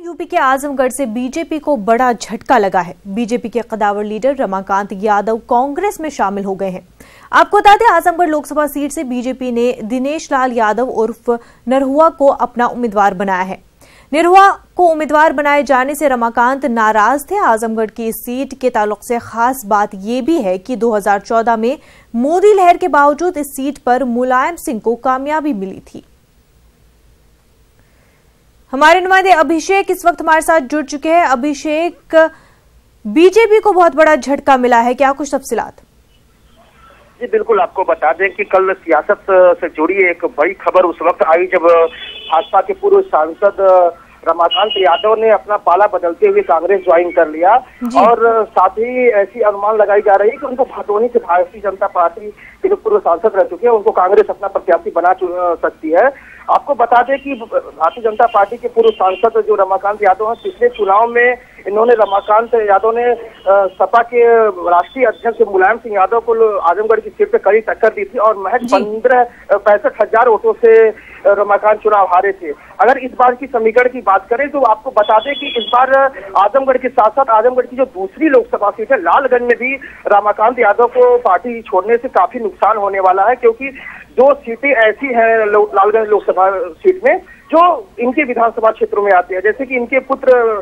UP के आजमगढ़ से BJP को बड़ा झटका लगा है। बीजेपी के कदावर लीडर रमाकांत यादव कांग्रेस में शामिल हो गए हैं। आपको बता दें, आजमगढ़ लोकसभा सीट से बीजेपी ने दिनेश लाल यादव उर्फ नरहुआ को अपना उम्मीदवार बनाया है। नरहुआ को उम्मीदवार बनाए जाने से रमाकांत नाराज थे। आजमगढ़ की इस सीट के ताल्लुक से खास बात यह भी है कि 2014 में मोदी लहर के बावजूद इस सीट पर मुलायम सिंह को कामयाबी मिली थी। हमारे नुमाइंदे अभिषेक इस वक्त हमारे साथ जुड़ चुके हैं। अभिषेक, बीजेपी को बहुत बड़ा झटका मिला है, क्या कुछ तफसीलात? जी बिल्कुल, आपको बता दें कि कल सियासत से जुड़ी एक बड़ी खबर उस वक्त आई जब भाजपा के पूर्व सांसद रमाकांत यादव ने अपना पाला बदलते हुए कांग्रेस ज्वाइन कर लिया और साथ ही ऐसी अनुमान लगाई जा रही है कि उनको भदोही से भारतीय जनता पार्टी के जो पूर्व सांसद रह चुके हैं उनको कांग्रेस अपना प्रत्याशी बना सकती है। आपको बता दें कि भारतीय जनता पार्टी के पूर्व सांसद जो रमाकांत यादव हैं, पिछले चुनाव में इन्होंने रमाकांत यादव ने सपा के राष्ट्रीय अध्यक्ष मुलायम सिंह यादव को आजमगढ़ की सीट पे कड़ी टक्कर दी थी और महज 65,000 वोटों से रमाकांत चुनाव हारे थे। अगर इस बार की समीकरण की बात करें तो आपको बता दें कि इस बार आजमगढ़ के साथ साथ आजमगढ़ की जो दूसरी लोकसभा सीट है लालगंज में भी रमाकांत यादव को पार्टी छोड़ने से काफी नुकसान होने वाला है, क्योंकि दो सीटें ऐसी हैं लालगंज लोकसभा सीट में जो इनके विधानसभा क्षेत्रों में आती है। जैसे कि इनके पुत्र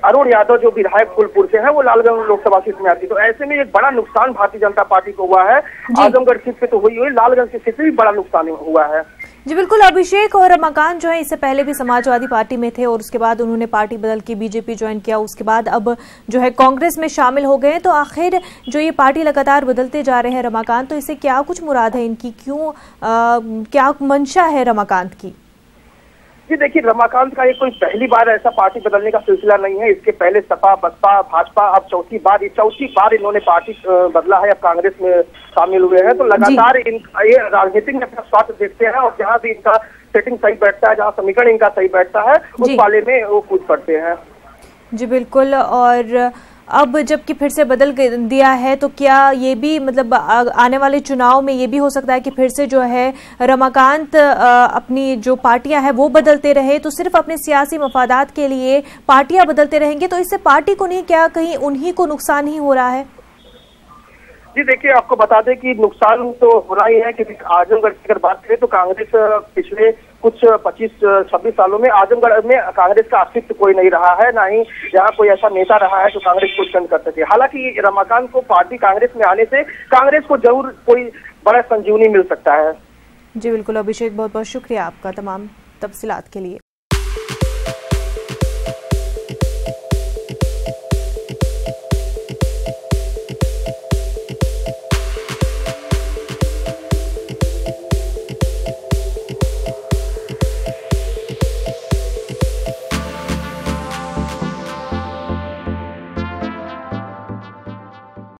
अरुण यादव जो विधायक फूलपुर से हैं वो लालगंज लोकसभा सीट में आती है। तो ऐसे में एक बड़ा नुकसान भारतीय जनता पार्टी को हुआ है। आजमगढ़ सीट पे तो हुई, लालगंज की सीट में भी बड़ा नुकसान हुआ है। जी बिल्कुल अभिषेक, और रमाकांत जो है इससे पहले भी समाजवादी पार्टी में थे और उसके बाद उन्होंने पार्टी बदल के बीजेपी ज्वाइन किया, उसके बाद अब जो है कांग्रेस में शामिल हो गए। तो आखिर जो ये पार्टी लगातार बदलते जा रहे हैं रमाकांत, तो इससे क्या कुछ मुराद है इनकी, क्यों क्या मंशा है रमाकांत की? जी देखिए, रमाकांत का ये कोई पहली बार ऐसा पार्टी बदलने का सिलसिला नहीं है। इसके पहले सपा, बसपा, भाजपा, अब चौथी बार इन्होंने पार्टी बदला है, अब कांग्रेस में शामिल हुए हैं। तो लगातार ये राजनीतिक में अपना स्वार्थ देखते हैं और जहाँ भी इनका सेटिंग सही बैठता है, जहाँ समीकरण इनका सही बैठता है, उस पाले में वो कूद पड़ते हैं। जी बिल्कुल, और अब जबकि फिर से बदल दिया है तो क्या ये भी मतलब आने वाले चुनाव में ये भी हो सकता है कि फिर से जो है रमाकांत अपनी जो पार्टियां हैं वो बदलते रहे, तो सिर्फ अपने सियासी मफादात के लिए पार्टियां बदलते रहेंगे, तो इससे पार्टी को नहीं, क्या कहीं उन्हीं को नुकसान ही हो रहा है? जी देखिए, आपको बता दें कि नुकसान तो हो रहा ही है, क्योंकि आजमगढ़ की अगर बात करें तो कांग्रेस पिछले कुछ 25-26 सालों में आजमगढ़ में कांग्रेस का अस्तित्व कोई नहीं रहा है, ना ही यहाँ कोई ऐसा नेता रहा है जो कांग्रेस को स्टैंड कर सके। हालांकि रमाकांत को पार्टी कांग्रेस में आने से कांग्रेस को जरूर कोई बड़ा संजीवनी मिल सकता है। जी बिल्कुल अभिषेक, बहुत बहुत शुक्रिया आपका तमाम तफसीलात के लिए।